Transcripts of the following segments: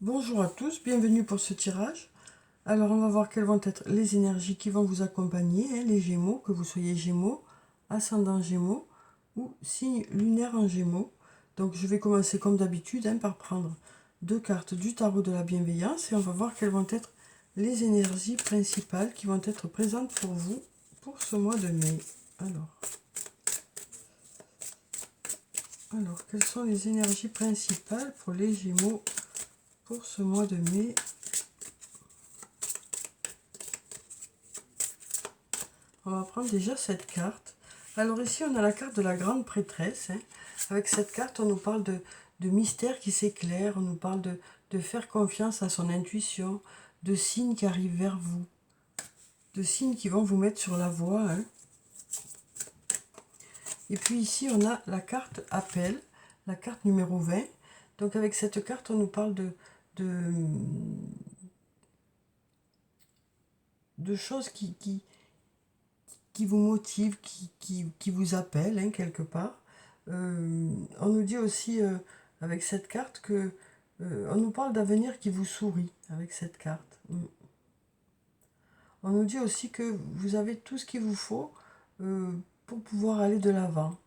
Bonjour à tous, bienvenue pour ce tirage. Alors on va voir quelles vont être les énergies qui vont vous accompagner, les Gémeaux, que vous soyez Gémeaux, ascendant Gémeaux ou signe lunaire en Gémeaux. Donc je vais commencer comme d'habitude par prendre deux cartes du tarot de la bienveillance et on va voir quelles vont être les énergies principales qui vont être présentes pour vous pour ce mois de mai. Alors quelles sont les énergies principales pour les Gémeaux pour ce mois de mai? On va prendre déjà cette carte. Alors ici, on a la carte de la grande prêtresse. Avec cette carte, on nous parle de mystère qui s'éclaire, on nous parle de faire confiance à son intuition, de signes qui arrivent vers vous, de signes qui vont vous mettre sur la voie. Et puis ici, on a la carte appel, la carte numéro 20. Donc avec cette carte, on nous parle de choses qui vous motive, qui vous appelle quelque part. On nous dit aussi avec cette carte que on nous parle d'avenir qui vous sourit avec cette carte. On nous dit aussi que vous avez tout ce qu'il vous faut pour pouvoir aller de l'avant.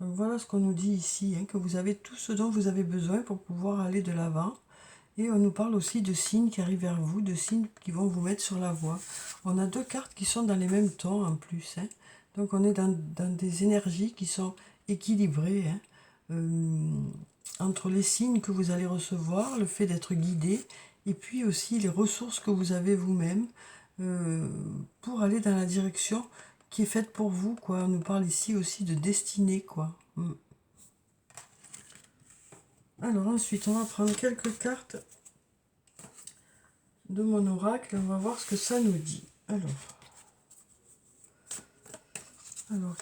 Donc voilà ce qu'on nous dit ici, que vous avez tout ce dont vous avez besoin pour pouvoir aller de l'avant. Et on nous parle aussi de signes qui arrivent vers vous, de signes qui vont vous mettre sur la voie. On a deux cartes qui sont dans les mêmes tons en plus. Donc on est dans des énergies qui sont équilibrées. Entre les signes que vous allez recevoir, le fait d'être guidé, et puis aussi les ressources que vous avez vous-même pour aller dans la direction qui est faite pour vous. On nous parle ici aussi de destinée. Alors ensuite, on va prendre quelques cartes de mon oracle. On va voir ce que ça nous dit. Alors,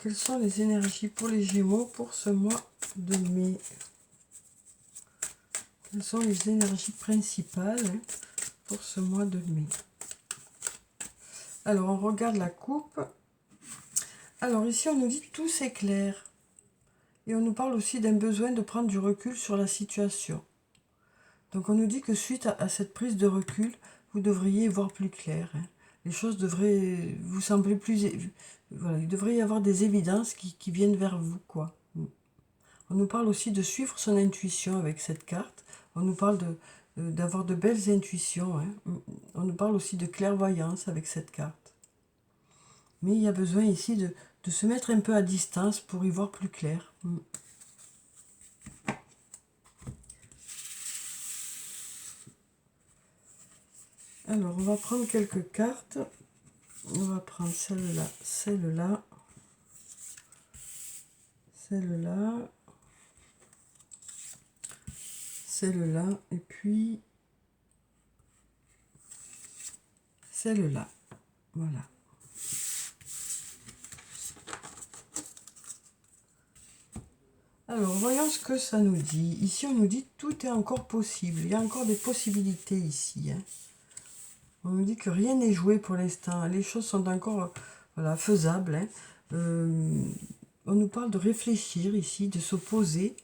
quelles sont les énergies pour les Gémeaux pour ce mois de mai? Quelles sont les énergies principales pour ce mois de mai? Alors, on regarde la coupe. Alors, ici, on nous dit tout s'éclaire. Et on nous parle aussi d'un besoin de prendre du recul sur la situation. Donc, on nous dit que suite à cette prise de recul, vous devriez voir plus clair. Les choses devraient vous sembler plus... Voilà, il devrait y avoir des évidences qui viennent vers vous, On nous parle aussi de suivre son intuition avec cette carte. On nous parle d'avoir de belles intuitions. On nous parle aussi de clairvoyance avec cette carte. Mais il y a besoin ici de se mettre un peu à distance pour y voir plus clair. Alors, on va prendre quelques cartes. On va prendre celle-là, celle-là, celle-là, celle-là, et puis celle-là. Voilà. Alors, voyons ce que ça nous dit. Ici, on nous dit tout est encore possible. Il y a encore des possibilités ici. On nous dit que rien n'est joué pour l'instant. Les choses sont encore faisables. On nous parle de réfléchir ici, de se poser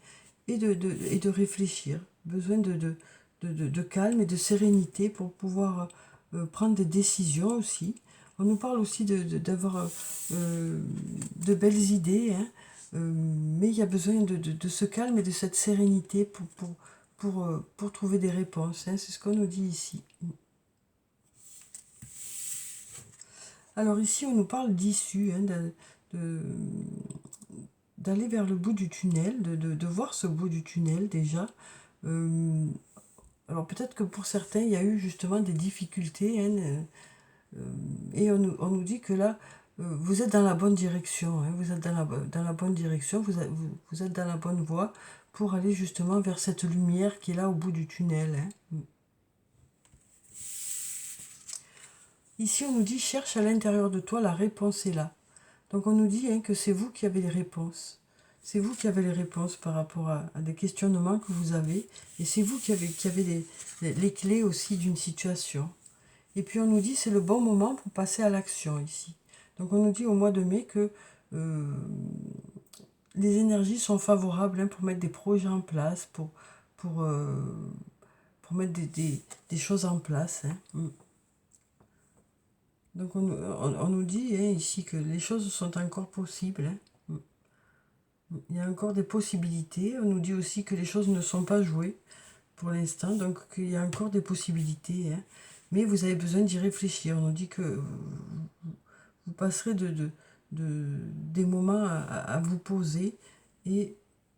et de réfléchir. Besoin de calme et de sérénité pour pouvoir prendre des décisions aussi. On nous parle aussi d'avoir de belles idées, mais il y a besoin de ce calme et de cette sérénité pour trouver des réponses. C'est ce qu'on nous dit ici. Alors ici, on nous parle d'issue, d'aller vers le bout du tunnel, de voir ce bout du tunnel déjà. Alors peut-être que pour certains, il y a eu justement des difficultés, et on nous dit que là, vous êtes dans la bonne direction, vous êtes dans la bonne direction, vous êtes dans la bonne voie pour aller justement vers cette lumière qui est là au bout du tunnel. Ici, on nous dit, cherche à l'intérieur de toi, la réponse est là. Donc on nous dit que c'est vous qui avez les réponses. C'est vous qui avez les réponses par rapport à des questionnements que vous avez. Et c'est vous qui avez les clés aussi d'une situation. Et puis on nous dit, c'est le bon moment pour passer à l'action ici. Donc on nous dit au mois de mai que les énergies sont favorables pour mettre des projets en place, pour, pour mettre des choses en place. Hein. Donc on nous dit hein, ici que les choses sont encore possibles. Hein. Il y a encore des possibilités. On nous dit aussi que les choses ne sont pas jouées pour l'instant, donc qu'il y a encore des possibilités. Hein. Mais vous avez besoin d'y réfléchir. On nous dit que vous passerez des moments à vous poser et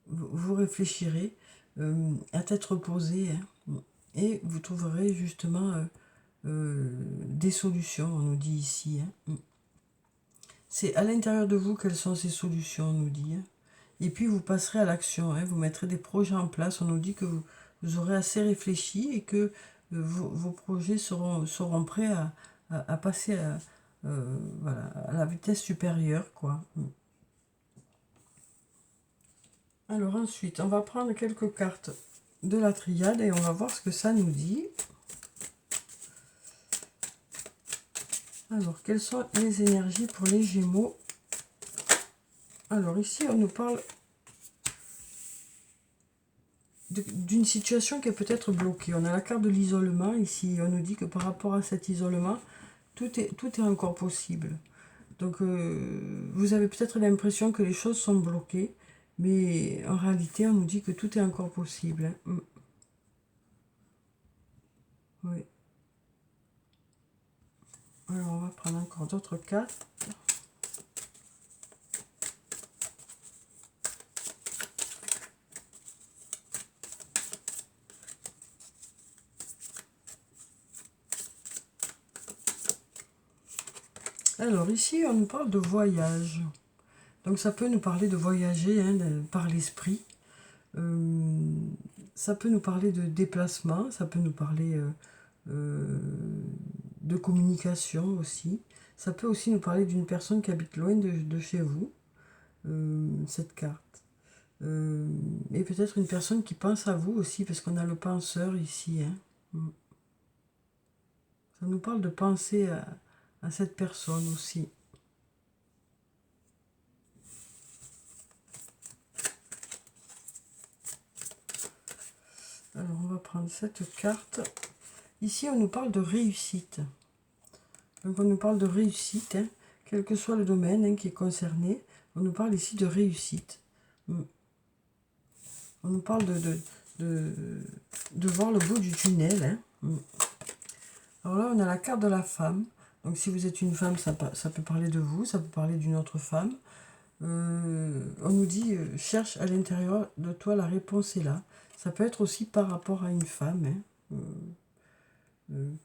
vous réfléchirez à tête reposée. Hein. Et vous trouverez justement des solutions, on nous dit ici. Hein. C'est à l'intérieur de vous quelles sont ces solutions, on nous dit. Hein. Et puis vous passerez à l'action, hein. Vous mettrez des projets en place. On nous dit que vous aurez assez réfléchi et que vos projets seront prêts à passer voilà, à la vitesse supérieure, quoi. Alors ensuite, on va prendre quelques cartes de la triade et on va voir ce que ça nous dit. Alors, quelles sont les énergies pour les Gémeaux? Alors ici, on nous parle d'une situation qui est peut-être bloquée. On a la carte de l'isolement ici. On nous dit que par rapport à cet isolement, tout est encore possible. Donc, vous avez peut-être l'impression que les choses sont bloquées, mais en réalité, on nous dit que tout est encore possible. Hein. Oui. Alors, on va prendre encore d'autres cartes. Alors, ici, on nous parle de voyage. Donc, ça peut nous parler de voyager hein, par l'esprit. Ça peut nous parler de déplacement, ça peut nous parler de communication aussi. Ça peut aussi nous parler d'une personne qui habite loin de chez vous, cette carte. Et peut-être une personne qui pense à vous aussi, parce qu'on a le penseur ici. Hein. Ça nous parle de penser à cette personne aussi. Alors on va prendre cette carte. Ici on nous parle de réussite. Donc on nous parle de réussite, hein, quel que soit le domaine hein, qui est concerné. On nous parle ici de réussite. On nous parle de voir le bout du tunnel. Hein. Alors là on a la carte de la femme. Donc si vous êtes une femme, ça peut parler de vous, ça peut parler d'une autre femme. On nous dit, cherche à l'intérieur de toi, la réponse est là. Ça peut être aussi par rapport à une femme, hein,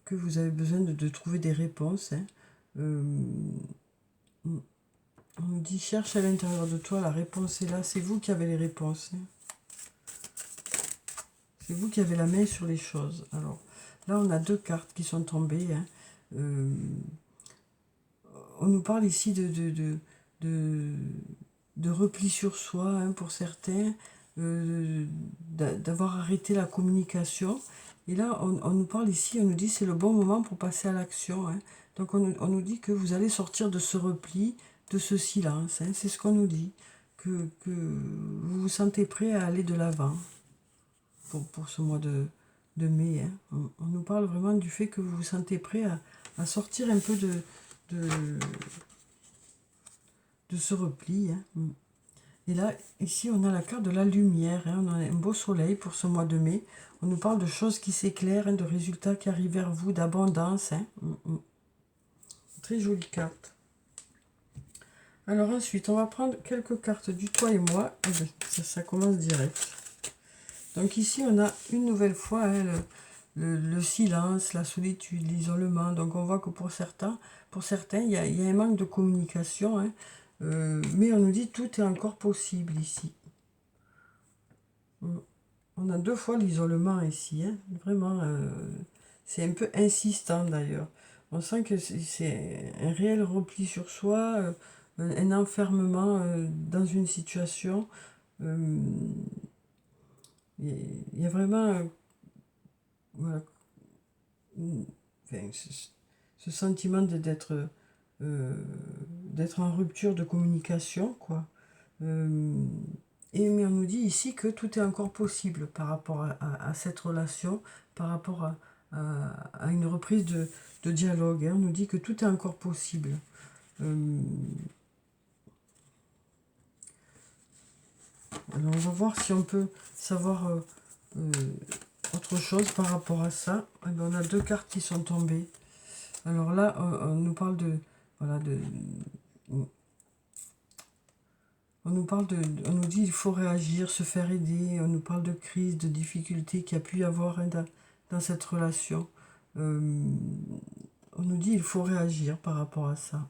que vous avez besoin de trouver des réponses. Hein. On nous dit, cherche à l'intérieur de toi, la réponse est là. C'est vous qui avez les réponses. Hein. C'est vous qui avez la main sur les choses. Alors, là, on a deux cartes qui sont tombées. Hein. On nous parle ici de repli sur soi hein, pour certains, d'avoir arrêté la communication. Et là, on nous parle ici, on nous dit c'est le bon moment pour passer à l'action. Hein. Donc on nous dit que vous allez sortir de ce repli, de ce silence. Hein. C'est ce qu'on nous dit, que vous vous sentez prêt à aller de l'avant pour ce mois de mai. Hein. On nous parle vraiment du fait que vous vous sentez prêt à sortir un peu de ce repli. Hein. Et là, ici, on a la carte de la lumière. Hein. On a un beau soleil pour ce mois de mai. On nous parle de choses qui s'éclairent, hein, de résultats qui arrivent vers vous, d'abondance. Hein. Très jolie carte. Alors ensuite, on va prendre quelques cartes du toi et moi. Eh bien, ça commence direct. Donc ici, on a une nouvelle fois hein, le silence, la solitude, l'isolement. Donc on voit que pour certains il y a un manque de communication. Hein. Mais on nous dit tout est encore possible ici. On a deux fois l'isolement ici. Hein. Vraiment, c'est un peu insistant d'ailleurs. On sent que c'est un réel repli sur soi, un enfermement dans une situation. Il y a vraiment voilà, enfin, ce sentiment d'être en rupture de communication, quoi. Mais on nous dit ici que tout est encore possible par rapport à cette relation, par rapport à une reprise de dialogue. Hein. On nous dit que tout est encore possible. Alors on va voir si on peut savoir autre chose par rapport à ça. Eh bien, on a deux cartes qui sont tombées. Alors là, on nous parle de... Voilà, on nous dit il faut réagir, se faire aider. On nous parle de crise, de difficultés qu'il y a pu y avoir hein, dans cette relation. On nous dit il faut réagir par rapport à ça.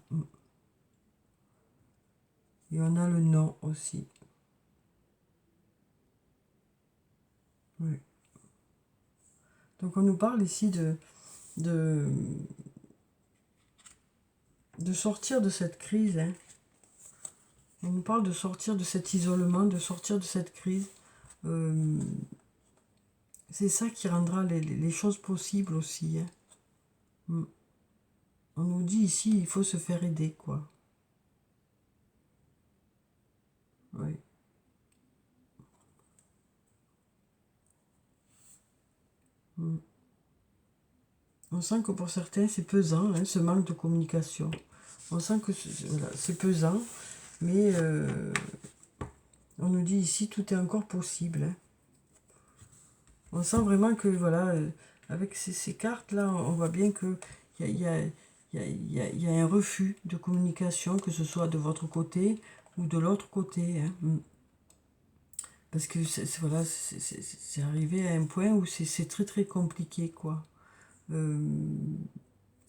Et on a le non aussi. Oui. Donc on nous parle ici de sortir de cette crise. Hein. On nous parle de sortir de cet isolement, de sortir de cette crise. C'est ça qui rendra les choses possibles aussi. Hein. On nous dit ici, il faut se faire aider, quoi. Oui. On sent que pour certains, c'est pesant, hein, ce manque de communication. On sent que c'est pesant, mais on nous dit ici, tout est encore possible. Hein. On sent vraiment que, voilà, avec ces cartes-là, on voit bien qu'il y a un refus de communication, que ce soit de votre côté ou de l'autre côté. Hein. Parce que voilà, c'est arrivé à un point où c'est très très compliqué, quoi. Il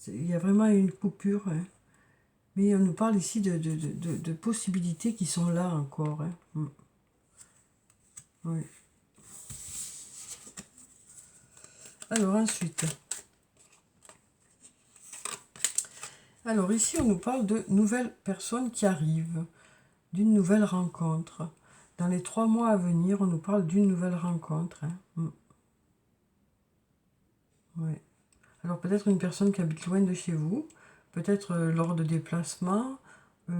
y a vraiment une coupure. Hein. Mais on nous parle ici de possibilités qui sont là encore. Hein. Oui. Alors ensuite. Alors ici, on nous parle de nouvelles personnes qui arrivent, d'une nouvelle rencontre. Dans les 3 mois à venir, on nous parle d'une nouvelle rencontre. Hein. Ouais. Alors peut-être une personne qui habite loin de chez vous, peut-être lors de déplacements. Ouais.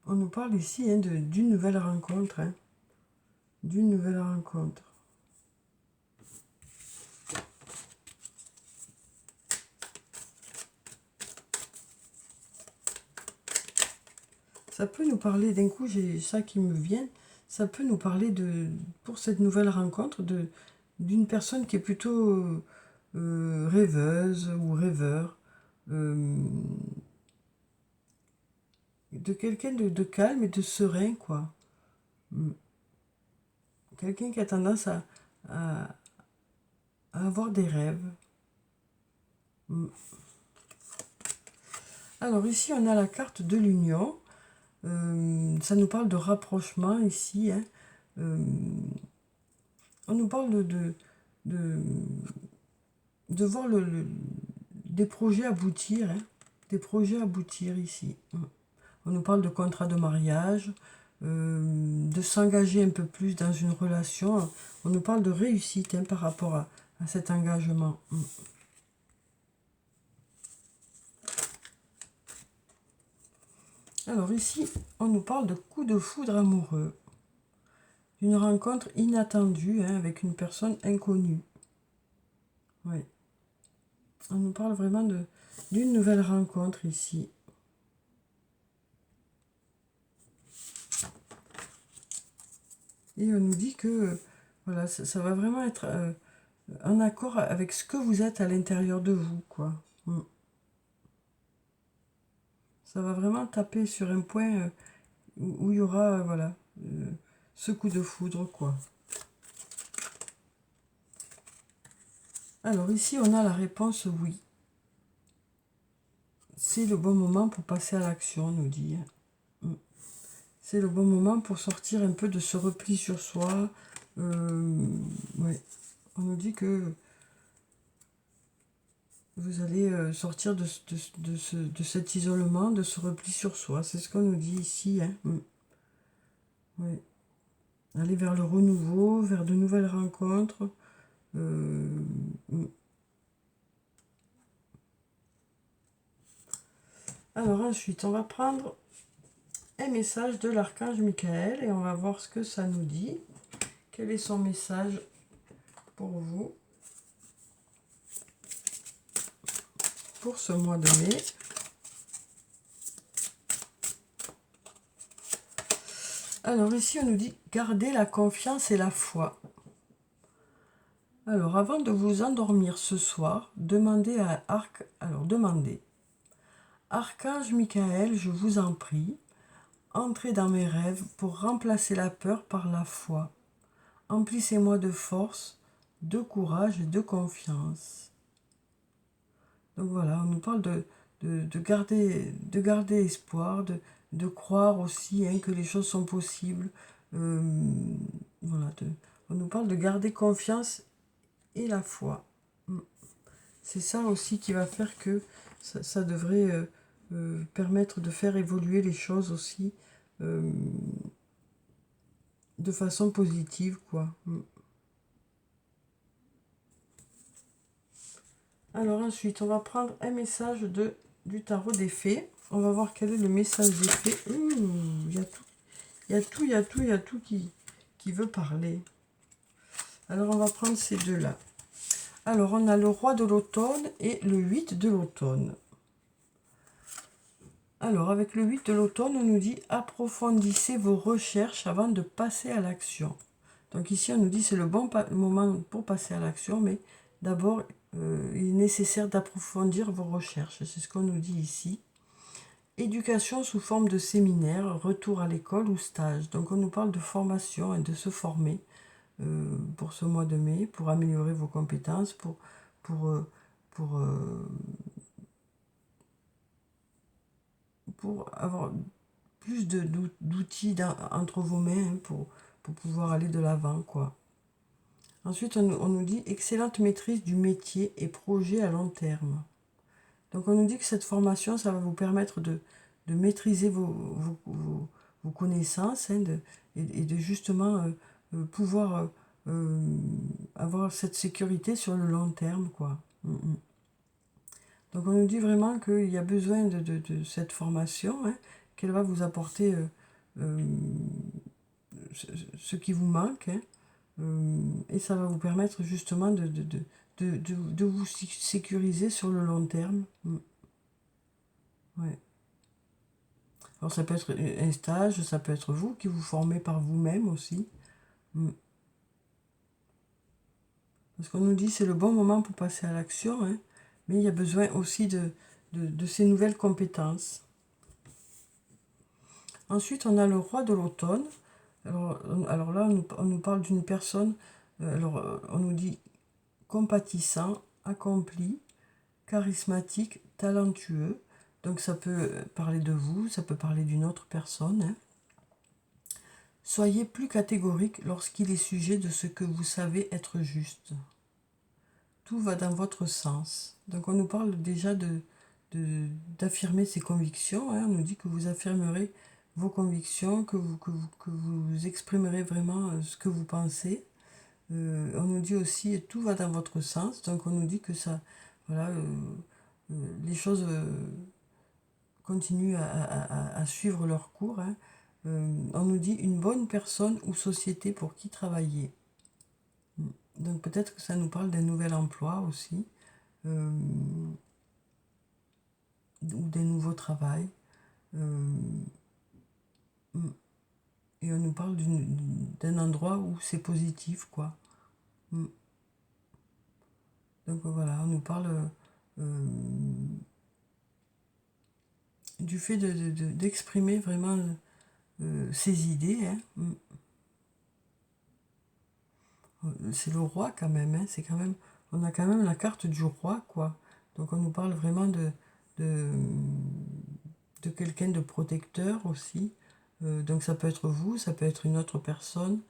On nous parle ici hein, d'une nouvelle rencontre. Hein. D'une nouvelle rencontre. Ça peut nous parler, d'un coup j'ai ça qui me vient, ça peut nous parler pour cette nouvelle rencontre, d'une personne qui est plutôt rêveuse ou rêveur, de quelqu'un de calme et de serein, quoi. Quelqu'un qui a tendance à avoir des rêves. Alors ici on a la carte de l'union. Ça nous parle de rapprochement ici. Hein. On nous parle de voir des projets aboutir. Hein. Des projets aboutir ici. On nous parle de contrat de mariage, de s'engager un peu plus dans une relation. On nous parle de réussite hein, par rapport à cet engagement. Alors ici, on nous parle de coup de foudre amoureux. D'une rencontre inattendue hein, avec une personne inconnue. Oui. On nous parle vraiment d'une nouvelle rencontre ici. Et on nous dit que voilà, ça va vraiment être en accord avec ce que vous êtes à l'intérieur de vous, quoi. Ça va vraiment taper sur un point où il y aura, voilà, ce coup de foudre, quoi. Alors ici, on a la réponse oui. C'est le bon moment pour passer à l'action, on nous dit. C'est le bon moment pour sortir un peu de ce repli sur soi. Ouais. On nous dit que vous allez sortir de cet isolement, de ce repli sur soi. C'est ce qu'on nous dit ici. Hein. Ouais. Aller vers le renouveau, vers de nouvelles rencontres. Alors ensuite, on va prendre un message de l'archange Michael et on va voir ce que ça nous dit. Quel est son message pour vous pour ce mois de mai? Alors ici, on nous dit « Gardez la confiance et la foi ». Alors, avant de vous endormir ce soir, demandez à demandez. Archange Michael, je vous en prie, entrez dans mes rêves pour remplacer la peur par la foi. Emplissez-moi de force, de courage et de confiance. Donc voilà, on nous parle de garder espoir, de croire aussi hein, que les choses sont possibles. Voilà, on nous parle de garder confiance et la foi. C'est ça aussi qui va faire que ça devrait permettre de faire évoluer les choses aussi de façon positive, quoi. Alors ensuite, on va prendre un message du tarot des fées. On va voir quel est le message des fées. Il y a tout qui veut parler. Alors on va prendre ces deux-là. Alors on a le roi de l'automne et le 8 de l'automne. Alors avec le 8 de l'automne, on nous dit approfondissez vos recherches avant de passer à l'action. Donc ici on nous dit c'est le bon moment pour passer à l'action, mais d'abord il est nécessaire d'approfondir vos recherches. C'est ce qu'on nous dit ici. Éducation sous forme de séminaire, retour à l'école ou stage. Donc on nous parle de formation et de se former pour ce mois de mai, pour améliorer vos compétences, pour avoir plus d'outils entre vos mains hein, pour pouvoir aller de l'avant, quoi. Ensuite, on nous dit excellente maîtrise du métier et projet à long terme. Donc, on nous dit que cette formation, ça va vous permettre de maîtriser vos connaissances hein, et de justement pouvoir avoir cette sécurité sur le long terme, quoi. Donc on nous dit vraiment qu'il y a besoin de cette formation, hein, qu'elle va vous apporter ce qui vous manque, hein, et ça va vous permettre justement de vous sécuriser sur le long terme. Ouais. Alors ça peut être un stage, ça peut être vous qui vous formez par vous-même aussi. Parce qu'on nous dit c'est le bon moment pour passer à l'action, hein, mais il y a besoin aussi de ces nouvelles compétences. Ensuite, on a le roi de l'automne. Alors là, on nous parle d'une personne, on nous dit compatissant, accompli, charismatique, talentueux. Donc ça peut parler de vous, ça peut parler d'une autre personne. Hein. Soyez plus catégorique lorsqu'il est sujet de ce que vous savez être juste. Tout va dans votre sens. Donc on nous parle déjà d'affirmer ses convictions. Hein. On nous dit que vous affirmerez vos convictions, que vous exprimerez vraiment ce que vous pensez. On nous dit aussi tout va dans votre sens. Donc on nous dit que ça, voilà, les choses continuent à suivre leur cours. Hein. On nous dit une bonne personne ou société pour qui travailler. Donc peut-être que ça nous parle d'un nouvel emploi aussi, ou d'un nouveau travail. Et on nous parle d'un endroit où c'est positif, quoi. Donc voilà, on nous parle du fait d'exprimer vraiment ses idées. Hein. C'est le roi quand même, hein. C'est quand même, on a quand même la carte du roi, quoi. Donc on nous parle vraiment de quelqu'un de protecteur aussi. Donc ça peut être vous, ça peut être une autre personne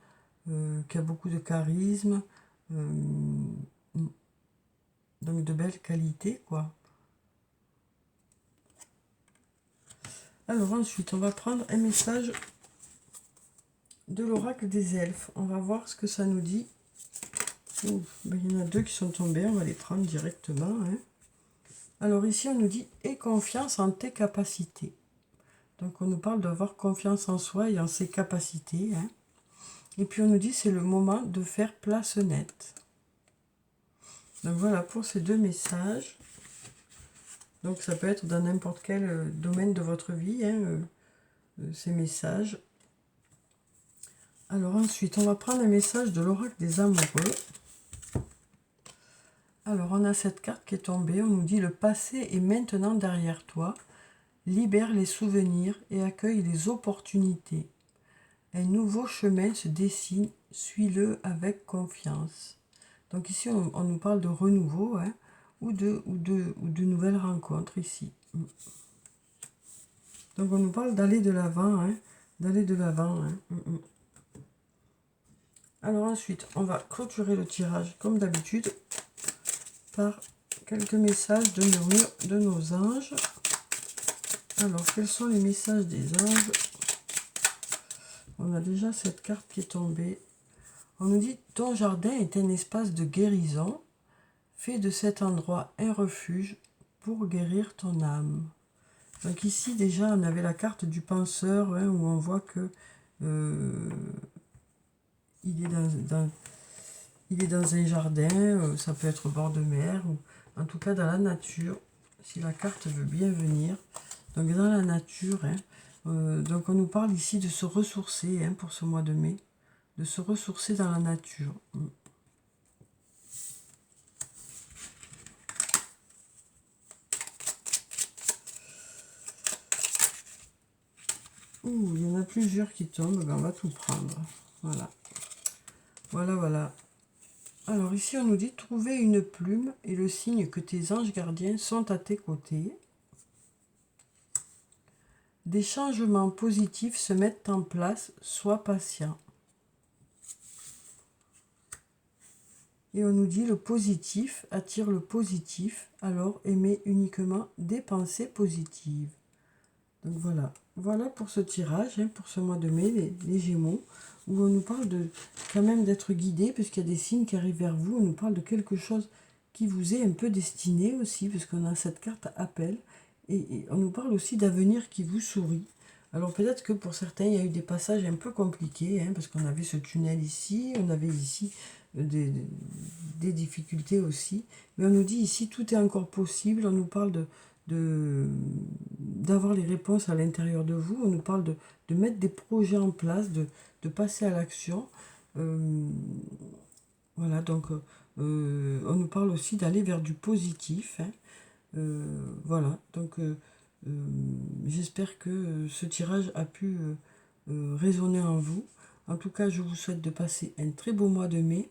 qui a beaucoup de charisme, donc de belles qualités, quoi. Alors ensuite, on va prendre un message de l'oracle des elfes. On va voir ce que ça nous dit. Il y en a deux qui sont tombés, on va les prendre directement. Hein. Alors ici, on nous dit « aie confiance en tes capacités ». Donc on nous parle d'avoir confiance en soi et en ses capacités. Hein. Et puis on nous dit « c'est le moment de faire place nette ». Donc voilà pour ces deux messages. Donc ça peut être dans n'importe quel domaine de votre vie, hein, ces messages. Alors ensuite, on va prendre un message de l'oracle des amoureux. Alors on a cette carte qui est tombée, on nous dit « le passé est maintenant derrière toi, libère les souvenirs et accueille les opportunités. Un nouveau chemin se dessine, suis-le avec confiance. » Donc ici, on nous parle de renouveau, hein, ou de nouvelles rencontres ici. Donc on nous parle d'aller de l'avant, hein, d'aller de l'avant. Hein. Alors ensuite, on va clôturer le tirage comme d'habitude par quelques messages de murmure de nos anges. Alors, quels sont les messages des anges? On a déjà cette carte qui est tombée. On nous dit, ton jardin est un espace de guérison. Fais de cet endroit un refuge pour guérir ton âme. Donc ici, déjà, on avait la carte du penseur, hein, où on voit que il est dans un jardin, ça peut être au bord de mer, ou en tout cas dans la nature, si la carte veut bien venir. Donc dans la nature, hein, donc on nous parle ici de se ressourcer, hein, pour ce mois de mai, de se ressourcer dans la nature. Ouh, il y en a plusieurs qui tombent, ben on va tout prendre. Voilà. Voilà, voilà. Alors ici on nous dit, trouver une plume et le signe que tes anges gardiens sont à tes côtés. Des changements positifs se mettent en place, sois patient. Et on nous dit, le positif attire le positif, alors émets uniquement des pensées positives. Donc voilà, voilà pour ce tirage, hein, pour ce mois de mai, les Gémeaux, où on nous parle de quand même d'être guidé, puisqu'il y a des signes qui arrivent vers vous, on nous parle de quelque chose qui vous est un peu destiné aussi, puisqu'on a cette carte appel, et on nous parle aussi d'avenir qui vous sourit. Alors peut-être que pour certains, il y a eu des passages un peu compliqués, hein, parce qu'on avait ce tunnel ici, on avait ici des difficultés aussi, mais on nous dit ici, tout est encore possible, on nous parle d'avoir les réponses à l'intérieur de vous, on nous parle de mettre des projets en place, de passer à l'action. Voilà, donc on nous parle aussi d'aller vers du positif. Hein. Voilà, donc j'espère que ce tirage a pu résonner en vous. En tout cas, je vous souhaite de passer un très beau mois de mai.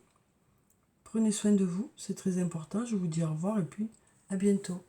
Prenez soin de vous, c'est très important. Je vous dis au revoir et puis à bientôt.